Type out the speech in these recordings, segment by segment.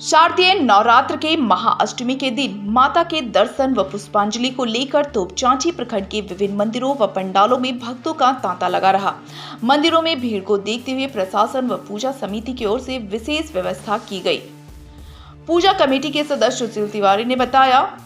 शारदीय नवरात्र के महाअष्टमी के दिन माता के दर्शन व पुष्पांजलि को लेकर तोपचांची प्रखंड के विभिन्न मंदिरों व पंडालों में भक्तों का तांता लगा रहा। मंदिरों में भीड़ को देखते हुए प्रशासन व पूजा समिति की ओर से विशेष व्यवस्था की गई। पूजा कमेटी के सदस्य सुशील तिवारी ने बताया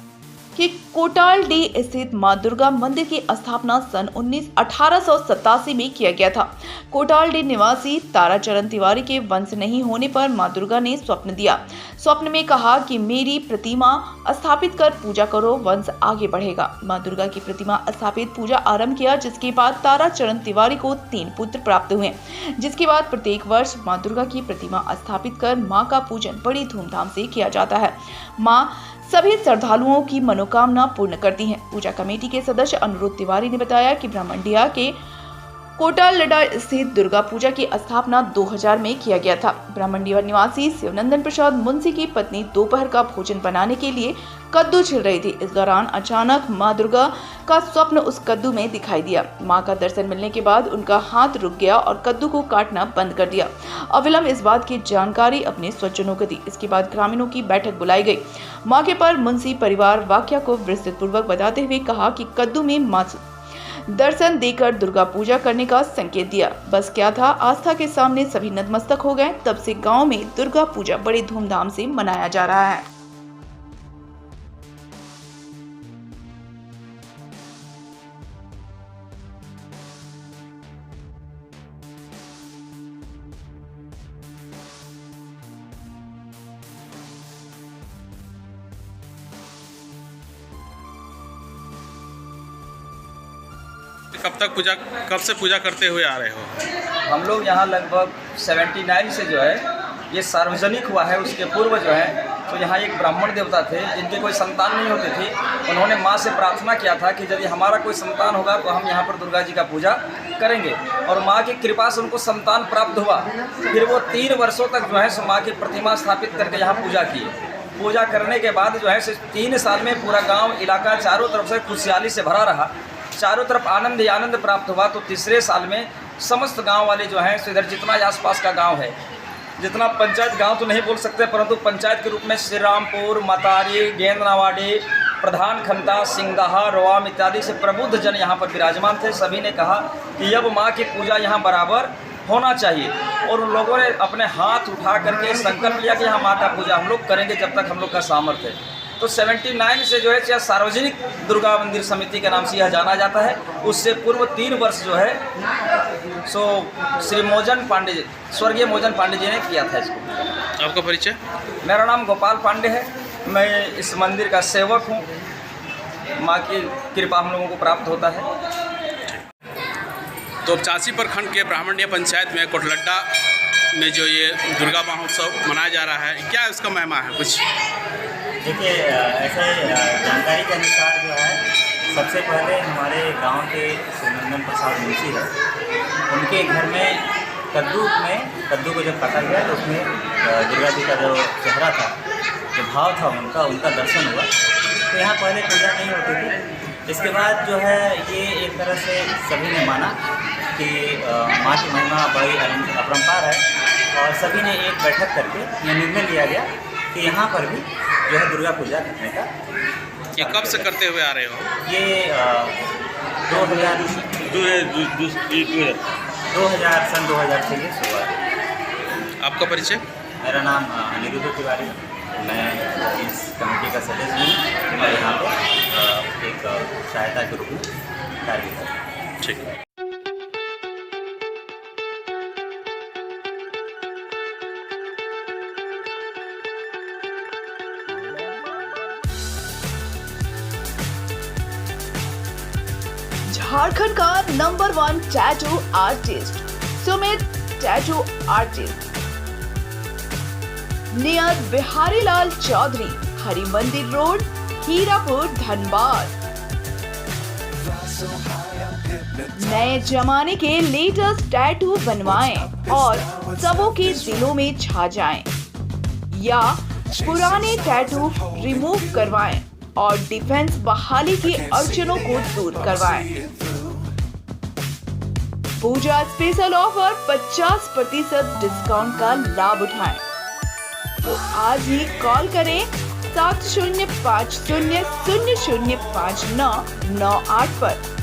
कि कोटालडी स्थित मां दुर्गा मंदिर की स्थापना सन 1887 में किया गया था। कोटालडी निवासी ताराचरण तिवारी के वंश नहीं होने पर मां दुर्गा ने स्वप्न दिया। स्वप्न में कहा कि मेरी प्रतिमा स्थापित कर पूजा करो, वंश आगे बढ़ेगा। मां दुर्गा की प्रतिमा स्थापित पूजा आरंभ किया, जिसके बाद ताराचरण तिवारी को 3 पुत्र प्राप्त हुए, जिसके बाद प्रत्येक वर्ष मां दुर्गा की प्रतिमा स्थापित कर मां का पूजन बड़ी धूमधाम से किया जाता है। मां सभी श्रद्धालुओं की मनोकामना पूर्ण करती हैं। पूजा कमेटी के सदस्य अनुरुद्ध तिवारी ने बताया कि ब्राह्मणडिया के कोटालडा स्थित दुर्गा पूजा की स्थापना 2000 में किया गया था। ब्राह्मणडिया निवासी शिवनंदन प्रसाद मुंशी की पत्नी दोपहर का भोजन बनाने के लिए कद्दू छिल रही थी। इस दौरान अचानक मां दुर्गा का स्वप्न उस कद्दू में दिखाई दिया। मां का दर्शन मिलने के बाद उनका हाथ रुक गया और कद्दू को काटना बंद कर दिया। अविलंब इस बात की जानकारी अपने स्वजनों को दी। इसके बाद ग्रामीणों की बैठक बुलाई गई। मौके पर मुंशी परिवार वाक्य को विस्तृत पूर्वक बताते हुए कहा कि कद्दू में मां दर्शन देकर दुर्गा पूजा करने का संकेत दिया। बस क्या था, आस्था के सामने सभी नतमस्तक हो गए। तब से गांव में दुर्गा पूजा बड़ी धूमधाम से मनाया जा रहा है। कब से पूजा करते हुए आ रहे हो? हम लोग यहाँ लगभग 79 से जो है ये सार्वजनिक हुआ है। उसके पूर्व जो है तो यहाँ एक ब्राह्मण देवता थे जिनकी कोई संतान नहीं होती थी। उन्होंने माँ से प्रार्थना किया था कि यदि हमारा कोई संतान होगा तो हम यहाँ पर दुर्गा जी का पूजा करेंगे, और माँ की कृपा से उनको संतान प्राप्त हुआ। फिर वो 3 वर्षों तक जो है सो माँ की प्रतिमा स्थापित करके यहाँ पूजा की। पूजा करने के बाद जो है 3 साल में पूरा गाँव इलाका चारों तरफ से खुशहाली से भरा रहा, चारों तरफ आनंद ही आनंद प्राप्त हुआ। तो तीसरे साल में समस्त गांव वाले जो हैं इधर जितना आसपास का गांव है, जितना पंचायत गांव तो नहीं बोल सकते, परंतु पंचायत के रूप में श्री रामपुर, मतारी, गेंदनावाड़ी, प्रधान खंता, सिंगदहा, रोआम इत्यादि से प्रबुद्ध जन यहाँ पर विराजमान थे। सभी ने कहा कि अब माँ की पूजा यहाँ बराबर होना चाहिए, और उन लोगों ने अपने हाथ उठा करके संकल्प लिया कि यहाँ माँ का पूजा हम लोग करेंगे जब तक हम लोग का सामर्थ्य है। तो 79 से जो है सार्वजनिक दुर्गा मंदिर समिति के नाम से यह जाना जाता है। उससे पूर्व 3 वर्ष जो है सो श्री मोजन पांडे, स्वर्गीय मोजन पांडे जी ने किया था इसको। आपका परिचय? मेरा नाम गोपाल पांडे है। मैं इस मंदिर का सेवक हूँ। माँ की कृपा हम लोगों को प्राप्त होता है। तोपचांची प्रखंड के ब्राह्मणडिया पंचायत में कोटलड्डा में जो ये दुर्गा महोत्सव मनाया जा रहा है, क्या इसका महिमा है कुछ? देखिए, ऐसे जानकारी के अनुसार जो है सबसे पहले हमारे गांव के शिवनंदन प्रसाद मुंशी है, उनके घर में कद्दू को जब काटा गया तो उसमें दुर्गा जी का जो चेहरा था, जो भाव था उनका दर्शन हुआ। तो यहाँ पहले पूजा नहीं होती थी। इसके बाद जो है ये एक तरह से सभी ने माना कि माँ की महिमा बड़ी अपरंपार है, और सभी ने एक बैठक करके ये निर्णय लिया गया कि यहाँ पर भी जो है दुर्गा पूजा करने का। ये कब से करते हुए आ रहे हो? ये 2000 से ये शुरुआत है। आपका परिचय? मेरा नाम अनिरुद्ध तिवारी, मैं इस कमेटी का सदस्य हूँ और यहाँ पर एक सहायता के रूप में कार्य करता हूँ। ठीक। झारखंड का number 1 tattoo artist Sumit tattoo artist नियत बिहारी लाल चौधरी, हरि मंदिर रोड, हीरापुर, धनबाद। नए जमाने के लेटेस्ट टैटू बनवाएं और सबों के दिलों में छा जाएं, या पुराने टैटू रिमूव करवाएं और डिफेंस बहाली की अड़चनों को दूर करवाएं। पूजा स्पेशल ऑफर 50% डिस्काउंट का लाभ उठाएं। तो आज ही कॉल करें 7050005998 पर।